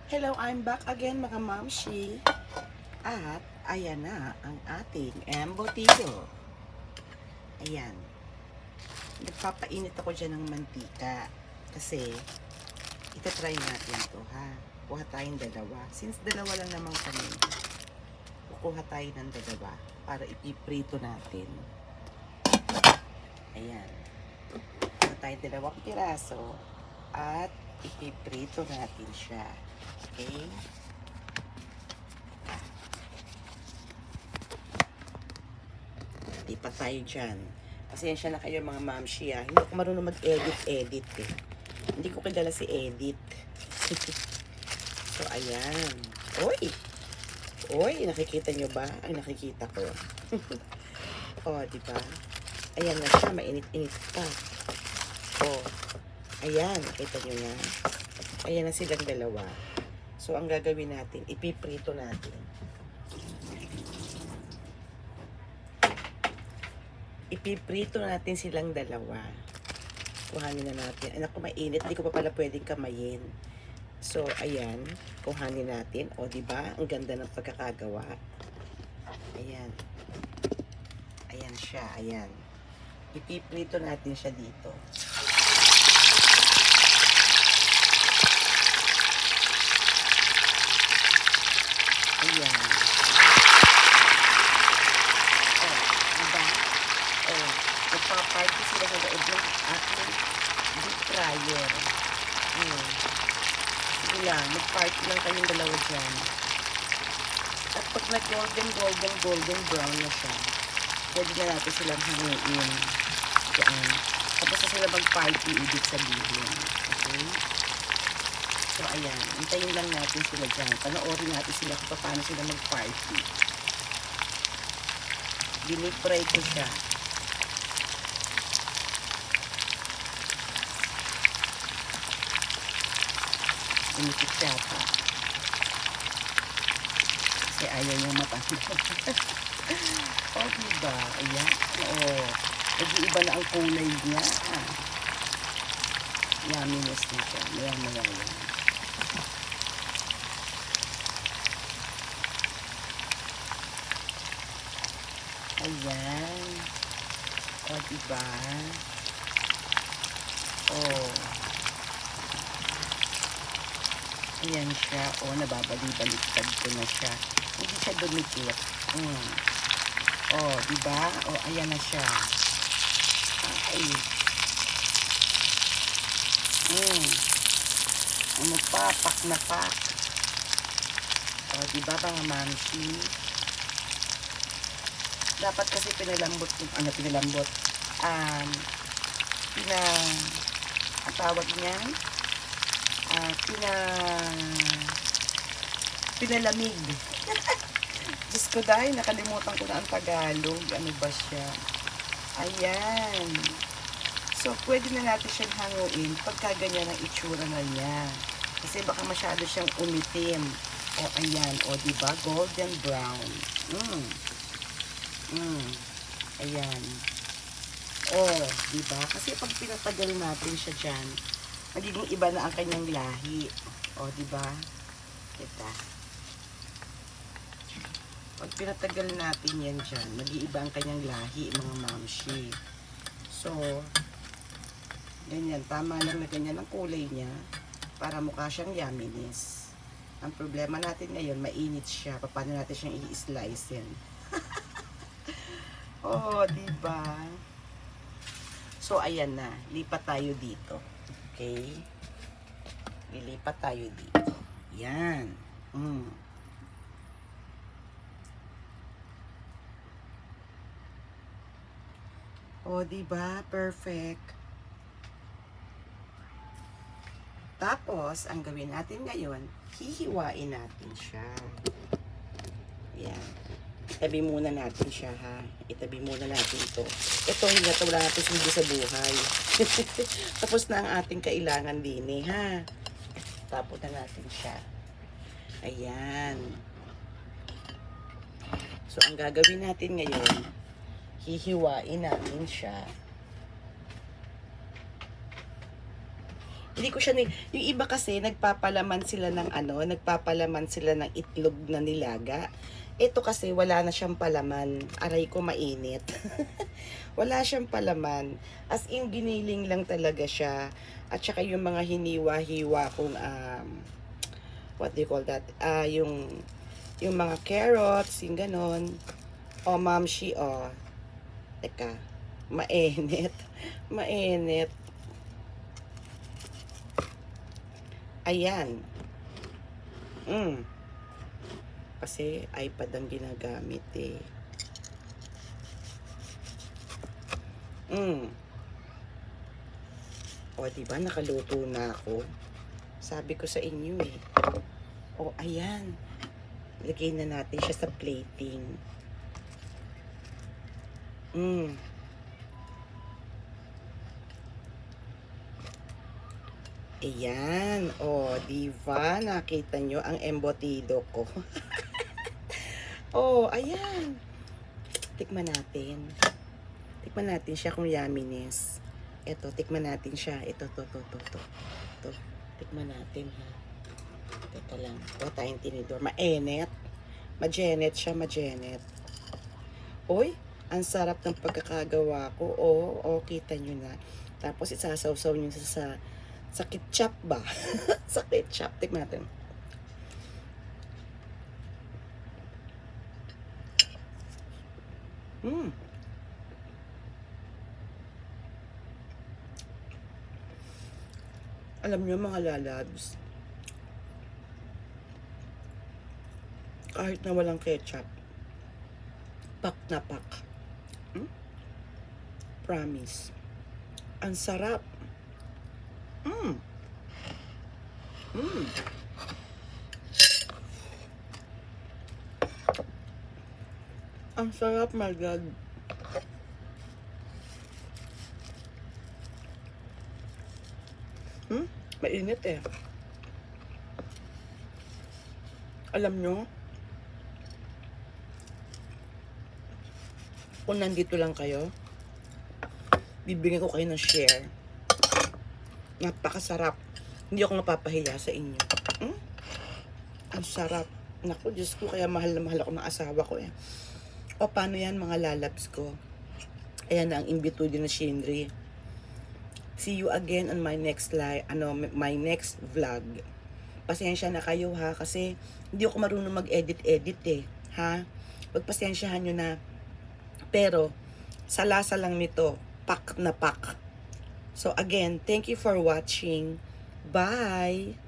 Hello, I'm back again mga mamshi. At ayan na ang ating embutido. Ayan. Nagpapainit ako dyan ng mantika. Kasi itatry natin to ha. Kuha tayong dalawa. Since dalawa lang naman kami, kukuha tayo ng dalawa para ipiprito natin. Ayan. Kuha tayong dalawang piraso at ipiprito natin siya. Okay? Lipat tayo dyan. Pasensya na kayo mga mamshi ha. Hindi ko marunong mag-edit eh. Hindi ko kilala si Edit. So, ayan. Uy! Uy, nakikita nyo ba? Ang nakikita ko. Oh, diba? Ayan na siya. Mainit-init pa. Oh. Ayan. Nakita nyo na. Ayan na silang dalawa. So, ang gagawin natin, ipiprito natin. Ipiprito natin silang dalawa. Kuhanin na natin. Anak ko, mainit. Hindi ko pa pala pwedeng kamayin. So, ayan. Kuhanin natin. O, diba? Ang ganda ng pagkakagawa. Ayan. Ayan siya. Ayan. Ipiprito natin siya dito. Ayan. O, diba? O, nagpa-party sila sa loob ng ating deep fryer. Ayan. Sige lang, mag-party lang kayong dalawa dyan. At pag nag-golden brown na siya, pwede na natin silang hanguin. Yan. Tapos na sila mag-party, ibig sabihin. Okay? So, ayan. Hintayin lang natin sila dyan. Panoorin natin sila kung paano sila mag-party. Binipray ko siya. Inikit siya pa. Kasi ayaw yung matanggal. O, diba? Ayan. Oo. Nag-iiba na ang kulay niya. Yumminess na siya. Maya-maya yan. Ayan. O, diba? O. Ayan siya. O, nababali-baliktad ko na siya. Hindi siya dumikit. O, diba? O, ayan na siya. Ay. Ano pa? Pak na pak. O, diba mga mamshi? Dapat kasi pinalambot yung, pinalambot. Ang tawag niyan? Pinalamig. Diyos ko dahil, nakalimutan ko na ang Tagalog. Ano ba siya? Ayan. So, pwede na natin siyang hanguin pagka ganyan ang itsura na niya. Kasi baka masyado siyang umitim. O, ayan. O, diba? Golden brown. Ayan. O, diba? Kasi pag pinatagal natin siya dyan, magiging iba na ang kanyang lahi. O, diba? Ito. Pag pinatagal natin yan dyan, mag-iiba ang kanyang lahi, mga mamshi. So, ganyan. Tama lang na ganyan ang kulay niya para mukha siyang yumminess. Ang problema natin ngayon, mainit siya. Paano natin siyang i-slice yan? Oh, diba? So, ayan na. Lipat tayo dito. Okay? Lilipat tayo dito. Yan. Oh, diba? Perfect. Tapos, ang gawin natin ngayon, hihiwain natin siya. Yan. Itabi muna natin siya, ha? Itabi muna natin ito. Ito, hindi na wala natin hindi sa buhay. Tapos na ang ating kailangan din, ha? Tapos na natin siya. Ayan. So, ang gagawin natin ngayon, hihiwain natin siya. Hindi ko siya yung iba kasi nagpapalaman sila ng nagpapalaman sila ng itlog na nilaga. Ito kasi wala na siyang palaman. Aray ko mainit. Wala siyang palaman. As in giniling lang talaga siya. At saka yung mga hiniwa-hiwa kung what do you call that? Yung mga carrots, yung ganon. O mamshi, o. Teka, mainit. Mainit. Ayan. Kasi iPad ang ginagamit eh. O, diba? Nakaluto na ako. Sabi ko sa inyo eh. O, ayan. Lagay na natin siya sa plating. Ayan. O, diba? Nakita nyo ang embutido ko. O, ayan. Tikman natin. Tikman natin siya kung yumminess. Ito, tikman natin siya. Ito, to. Tikman natin, ha. Teka lang. O, tayong tinidor. Mainit. Magenet siya, magenet. Uy, ang sarap ng pagkakagawa ko. O, kita nyo na. Tapos, isasawsaw nyo sa ketchup ba? Sa ketchup. Tikman natin. Alam nyo mga lalabs, kahit na walang ketchup, pak na pak. Promise. Ang sarap. Ang sarap, my God. Mainit eh. Alam nyo, kung nandito lang kayo, bibigyan ko kayo ng share. Napakasarap. Hindi ako napapahiya sa inyo. Ang sarap. Naku, Diyos ko, kaya mahal na mahal ako ng asawa ko eh. O, paano yan mga lalabs ko? Ayan na ang imbitude na Shinri. See you again on my next my next vlog. Pasensya na kayo ha, kasi hindi ako marunong mag-edit eh, ha? Pagpasensyahan nyo na. Pero, sa lasa lang nito, pak na pak. So again, thank you for watching. Bye!